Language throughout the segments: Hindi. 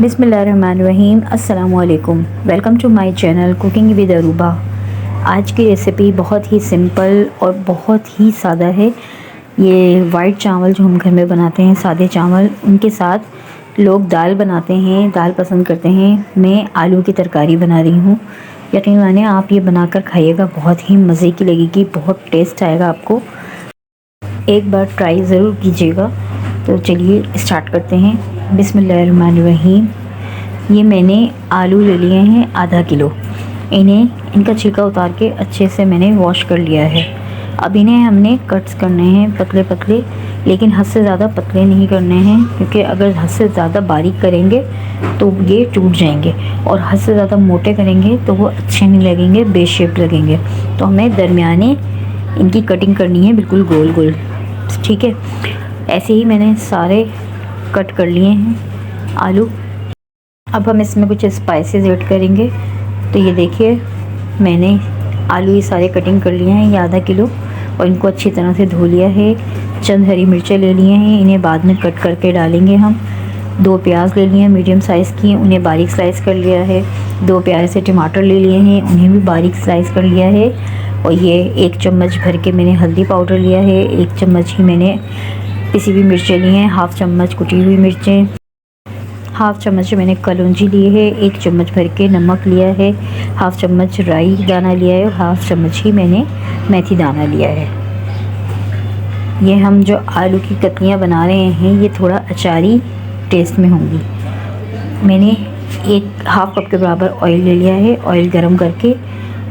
बिस्मिल्लाहिर्रहमानिर्रहीम। अस्सलामुअलैकुम। Welcome to my channel cooking with Aruba. आज की रेसिपी बहुत ही सिंपल और बहुत ही सादा है। ये वाइट चावल जो हम घर में बनाते हैं, सादे चावल, उनके साथ लोग दाल बनाते हैं, दाल पसंद करते हैं। मैं आलू की तरकारी बना रही हूँ। यकीन माने आप ये बनाकर खाइएगा, बहुत ही मज़े की लगेगी, बहुत टेस्ट आएगा आपको। एक बार ट्राई ज़रूर कीजिएगा। तो चलिए स्टार्ट करते हैं। बिस्मिल्लाहिर्रहमानिर्रहीम। ये मैंने आलू ले लिए हैं आधा किलो। इनका छिलका उतार के अच्छे से मैंने वॉश कर लिया है। अब इन्हें हमने कट्स करने हैं पतले पतले, लेकिन हद से ज़्यादा पतले नहीं करने हैं, क्योंकि अगर हद से ज़्यादा बारीक करेंगे तो ये टूट जाएंगे, और हद से ज़्यादा मोटे करेंगे तो वो अच्छे नहीं लगेंगे, बेशेप लगेंगे। तो हमें दरमियाने इनकी कटिंग करनी है, बिल्कुल गोल गोल। ठीक है, ऐसे ही मैंने सारे कट कर लिए हैं आलू। अब हम इसमें कुछ स्पाइसेस ऐड करेंगे। तो ये देखिए, मैंने आलू ये सारे कटिंग कर लिए हैं, ये आधा किलो, और इनको अच्छी तरह से धो लिया है। चंद हरी मिर्चें ले लिए हैं, इन्हें बाद में कट करके डालेंगे हम। 2 प्याज ले लिए हैं मीडियम साइज़ की, उन्हें बारीक स्लाइस कर लिया है। 2 प्यारे से टमाटर ले लिए हैं, उन्हें भी बारीक स्लाइस कर लिया है। और ये 1 चम्मच भर के मैंने हल्दी पाउडर लिया है। 1 चम्मच ही मैंने पिसी हुई मिर्चें ली हैं, 1/2 चम्मच कुटी हुई मिर्चें, 1/2 चम्मच मैंने कलौंजी ली है, 1 चम्मच भर के नमक लिया है, 1/2 चम्मच राई दाना लिया है, और 1/2 चम्मच ही मैंने मेथी दाना लिया है। ये हम जो आलू की कतलियाँ बना रहे हैं, ये थोड़ा अचारी टेस्ट में होंगी। मैंने 1/2 कप के बराबर ऑयल ले लिया है। ऑयल गरम करके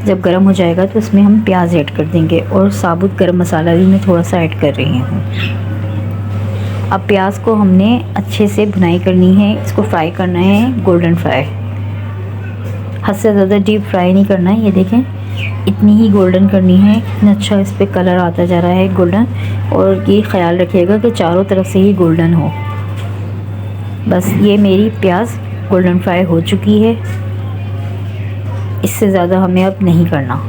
जब गरम हो जाएगा तो इसमें हम प्याज ऐड कर देंगे, और साबुत गरम मसाला भी मैं थोड़ा सा ऐड कर रही हूँ। अब प्याज को हमने अच्छे से भुनाई करनी है, इसको फ्राई करना है, गोल्डन फ्राई। हद से ज़्यादा डीप फ्राई नहीं करना है। ये देखें, इतनी ही गोल्डन करनी है। इतना अच्छा इस पर कलर आता जा रहा है गोल्डन, और ये ख्याल रखिएगा कि चारों तरफ से ही गोल्डन हो। बस ये मेरी प्याज गोल्डन फ्राई हो चुकी है, इससे ज़्यादा हमें अब नहीं करना।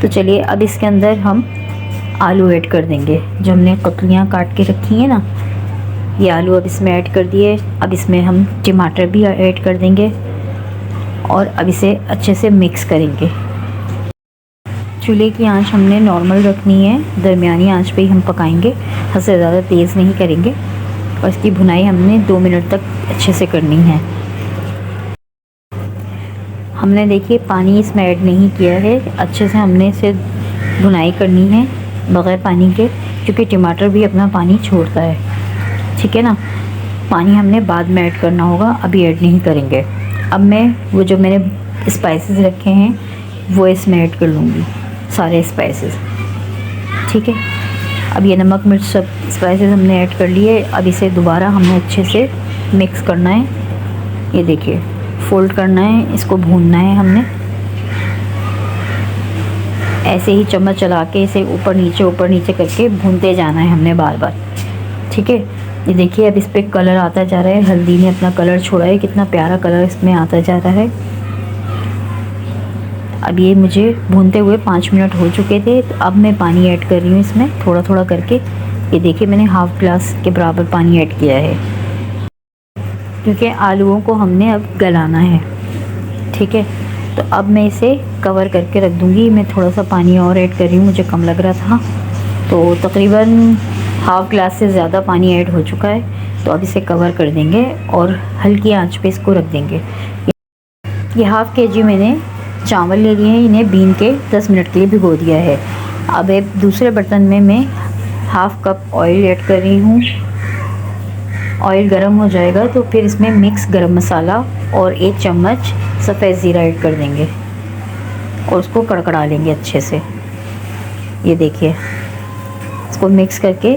तो चलिए अब इसके अंदर हम आलू ऐड कर देंगे, जो हमने ककड़ियाँ काट के रखी हैं ना, ये आलू अब इसमें ऐड कर दिए। अब इसमें हम टमाटर भी ऐड कर देंगे, और अब इसे अच्छे से मिक्स करेंगे। चूल्हे की आंच हमने नॉर्मल रखनी है, दरमियानी आंच पे ही हम पकाएंगे, हद से ज़्यादा तेज़ नहीं करेंगे। और इसकी भुनाई हमने 2 मिनट तक अच्छे से करनी है। हमने देखिए पानी इसमें ऐड नहीं किया है, अच्छे से हमने इसे भुनाई करनी है बग़ैर पानी के, क्योंकि टमाटर भी अपना पानी छोड़ता है। ठीक है ना, पानी हमने बाद में ऐड करना होगा, अभी ऐड नहीं करेंगे। अब मैं वो जो मैंने स्पाइसेस रखे हैं वो इसमें ऐड कर लूँगी, सारे स्पाइसेस। ठीक है, अब ये नमक मिर्च सब स्पाइसेस हमने ऐड कर लिए। अब इसे दोबारा हमें अच्छे से मिक्स करना है। ये देखिए, फोल्ड करना है, इसको भूनना है हमने। ऐसे ही चम्मच चला के इसे ऊपर नीचे करके भूनते जाना है हमने बार बार। ठीक है, ये देखिए अब इस पर कलर आता जा रहा है, हल्दी ने अपना कलर छोड़ा है, कितना प्यारा कलर इसमें आता जा रहा है। अब ये मुझे भूनते हुए 5 मिनट हो चुके थे। तो अब मैं पानी ऐड कर रही हूँ इसमें, थोड़ा थोड़ा करके। ये देखिए, मैंने 1/2 ग्लास के बराबर पानी ऐड किया है, क्योंकि आलूओं को हमने अब गलाना है। ठीक है, तो अब मैं इसे कवर करके रख दूँगी। मैं थोड़ा सा पानी और ऐड कर रही हूँ, मुझे कम लग रहा था, तो तकरीबन 1/2 ग्लास से ज़्यादा पानी ऐड हो चुका है। तो अब इसे कवर कर देंगे और हल्की आंच पे इसको रख देंगे। ये 1/2 kg मैंने चावल ले लिए हैं, इन्हें बीन के 10 मिनट के लिए भिगो दिया है। अब एक दूसरे बर्तन में मैं 1/2 कप ऑयल ऐड कर रही हूँ। ऑयल गर्म हो जाएगा तो फिर इसमें मिक्स गरम मसाला और 1 चम्मच सफ़ेद ज़ीरा ऐड कर देंगे, और उसको कड़कड़ा लेंगे अच्छे से। ये देखिए, इसको मिक्स करके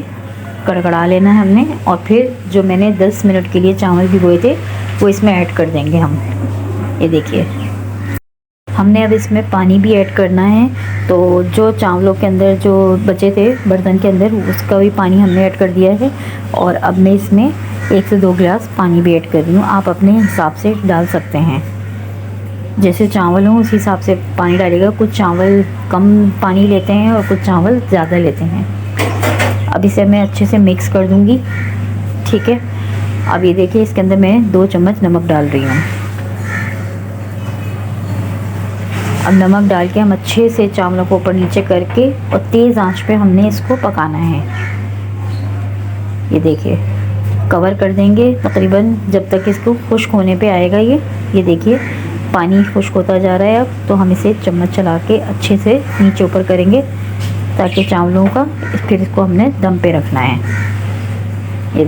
कड़कड़ा लेना है हमने, और फिर जो मैंने 10 मिनट के लिए चावल भिगोए थे वो इसमें ऐड कर देंगे हम। ये देखिए, हमने अब इसमें पानी भी ऐड करना है। तो जो चावलों के अंदर जो बचे थे बर्तन के अंदर, उसका भी पानी हमने ऐड कर दिया है। और अब मैं इसमें 1 से 2 गिलास पानी भी ऐड कर रही हूँ। आप अपने हिसाब से डाल सकते हैं, जैसे चावल हों उसी हिसाब से पानी डालिएगा। कुछ चावल कम पानी लेते हैं और कुछ चावल ज़्यादा लेते हैं। अब इसे मैं अच्छे से मिक्स कर दूँगी। ठीक है, अब ये देखिए इसके अंदर मैं 2 चम्मच नमक डाल रही हूँ। अब नमक डाल के हम अच्छे से चावलों को ऊपर नीचे करके और तेज़ आंच पे हमने इसको पकाना है। ये देखिए कवर कर देंगे तकरीबन जब तक इसको खुश्क होने पे आएगा। ये देखिए पानी खुश्क होता जा रहा है। अब तो हम इसे चम्मच चला के अच्छे से नीचे ऊपर करेंगे ताकि चावलों का फिर इसको हमने दम पे रखना है। ये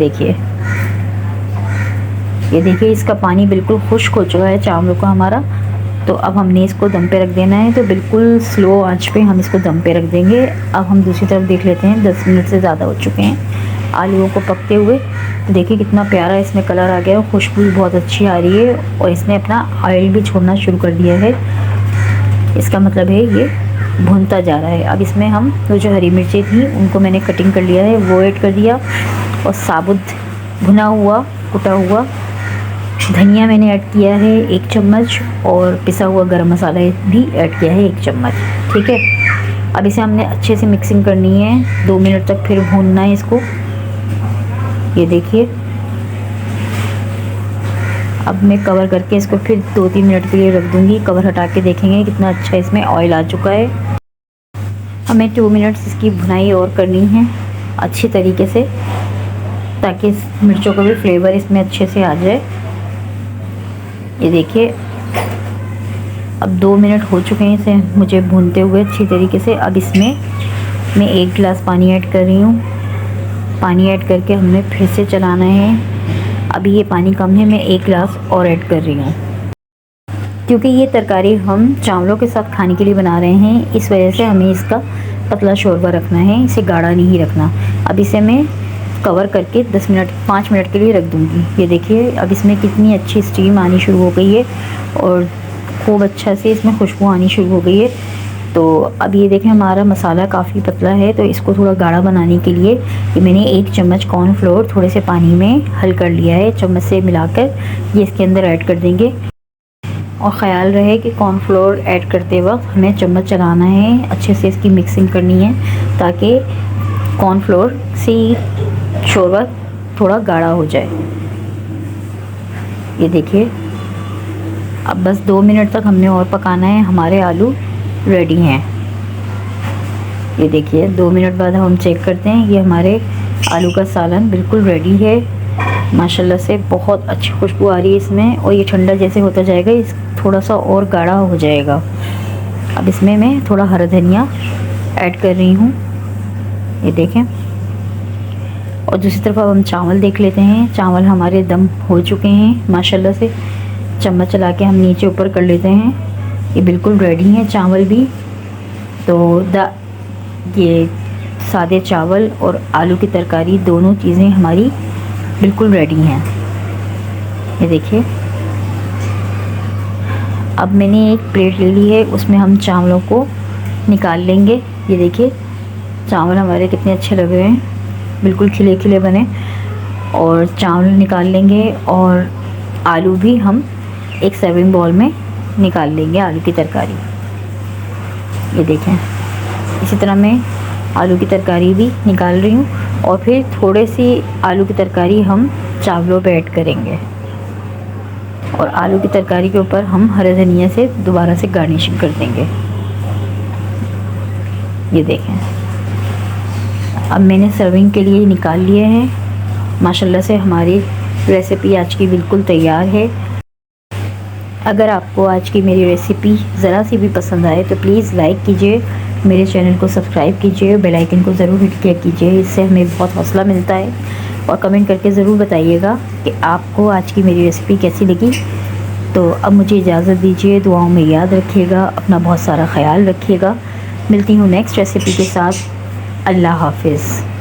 देखिए इसका पानी बिल्कुल खुश्क हो चुका है चावलों का हमारा। तो अब हमने इसको दम पे रख देना है। तो बिल्कुल स्लो आंच पे हम इसको दम पे रख देंगे। अब हम दूसरी तरफ देख लेते हैं। 10 मिनट से ज़्यादा हो चुके हैं आलूओं को पकते हुए। तो देखिए कितना प्यारा इसमें कलर आ गया और खुशबू भी बहुत अच्छी आ रही है और इसने अपना ऑयल भी छोड़ना शुरू कर दिया है। इसका मतलब है ये भुनता जा रहा है। अब इसमें हम जो हरी मिर्चें थी उनको मैंने कटिंग कर लिया है वो ऐड कर दिया और साबुत भुना हुआ कुटा हुआ धनिया मैंने ऐड किया है 1 चम्मच और पिसा हुआ गरम मसाला भी ऐड किया है 1 चम्मच। ठीक है, अब इसे हमने अच्छे से मिक्सिंग करनी है। 2 मिनट तक फिर भूनना है इसको। ये देखिए अब मैं कवर करके इसको फिर 2-3 मिनट के लिए रख दूँगी। कवर हटा के देखेंगे कितना अच्छा इसमें ऑयल आ चुका है। हमें 2 मिनट्स इसकी भुनाई और करनी है अच्छी तरीके से ताकि इस मिर्चों का भी फ्लेवर इसमें अच्छे से आ जाए। ये देखिए अब 2 मिनट हो चुके हैं इसे मुझे भूनते हुए अच्छी तरीके से। अब इसमें मैं 1 गिलास पानी ऐड कर रही हूँ। पानी ऐड करके हमने फिर से चलाना है। अभी ये पानी कम है, मैं 1 गिलास और ऐड कर रही हूँ क्योंकि ये तरकारी हम चावलों के साथ खाने के लिए बना रहे हैं। इस वजह से हमें इसका पतला शोरबा रखना है, इसे गाढ़ा नहीं रखना। अब इसे मैं कवर करके 5 मिनट के लिए रख दूँगी। ये देखिए अब इसमें कितनी अच्छी स्टीम आनी शुरू हो गई है और खूब अच्छा से इसमें खुशबू आनी शुरू हो गई है। तो अब ये देखें हमारा मसाला काफ़ी पतला है। तो इसको थोड़ा गाढ़ा बनाने के लिए ये मैंने 1 चम्मच कॉर्नफ्लोर थोड़े से पानी में हल कर लिया है। चम्मच से मिलाकर ये इसके अंदर ऐड कर देंगे और ख़याल रहे कि कॉर्नफ्लोर ऐड करते वक्त हमें चम्मच चलाना है, अच्छे से इसकी मिक्सिंग करनी है ताकि कॉर्नफ्लोर से शोरबा थोड़ा गाढ़ा हो जाए। ये देखिए अब बस 2 मिनट तक हमने और पकाना है। हमारे आलू रेडी हैं। ये देखिए 2 मिनट बाद हम चेक करते हैं। ये हमारे आलू का सालन बिल्कुल रेडी है माशाल्लाह से। बहुत अच्छी खुशबू आ रही है इसमें और ये ठंडा जैसे होता जाएगा इस थोड़ा सा और गाढ़ा हो जाएगा। अब इसमें मैं थोड़ा हरा धनिया ऐड कर रही हूँ। ये देखें और दूसरी तरफ अब हम चावल देख लेते हैं। चावल हमारे दम हो चुके हैं माशाल्लाह से। चम्मच चला के हम नीचे ऊपर कर लेते हैं। ये बिल्कुल रेडी हैं चावल भी। तो ये सादे चावल और आलू की तरकारी दोनों चीज़ें हमारी बिल्कुल रेडी हैं। ये देखिए अब मैंने एक प्लेट ले ली है, उसमें हम चावलों को निकाल लेंगे। ये देखिए चावल हमारे कितने अच्छे लग रहे हैं, बिल्कुल खिले खिले बने। और चावल निकाल लेंगे और आलू भी हम एक सर्विंग बाउल में निकाल लेंगे आलू की तरकारी। ये देखें इसी तरह मैं आलू की तरकारी भी निकाल रही हूँ और फिर थोड़े सी आलू की तरकारी हम चावलों पे ऐड करेंगे और आलू की तरकारी के ऊपर हम हरे धनिया से दोबारा से गार्निशिंग कर देंगे। ये देखें अब मैंने सर्विंग के लिए निकाल लिए हैं। माशाल्लाह से हमारी रेसिपी आज की बिल्कुल तैयार है। अगर आपको आज की मेरी रेसिपी ज़रा सी भी पसंद आए तो प्लीज़ लाइक कीजिए, मेरे चैनल को सब्सक्राइब कीजिए, बेल आइकन को ज़रूर हिट किया कीजिए, इससे हमें बहुत हौसला मिलता है। और कमेंट करके ज़रूर बताइएगा कि आपको आज की मेरी रेसिपी कैसी लगी। तो अब मुझे इजाज़त दीजिए, दुआओं में याद रखिएगा, अपना बहुत सारा ख्याल रखिएगा। मिलती हूँ नेक्स्ट रेसिपी के साथ। अल्लाह हाफिज़।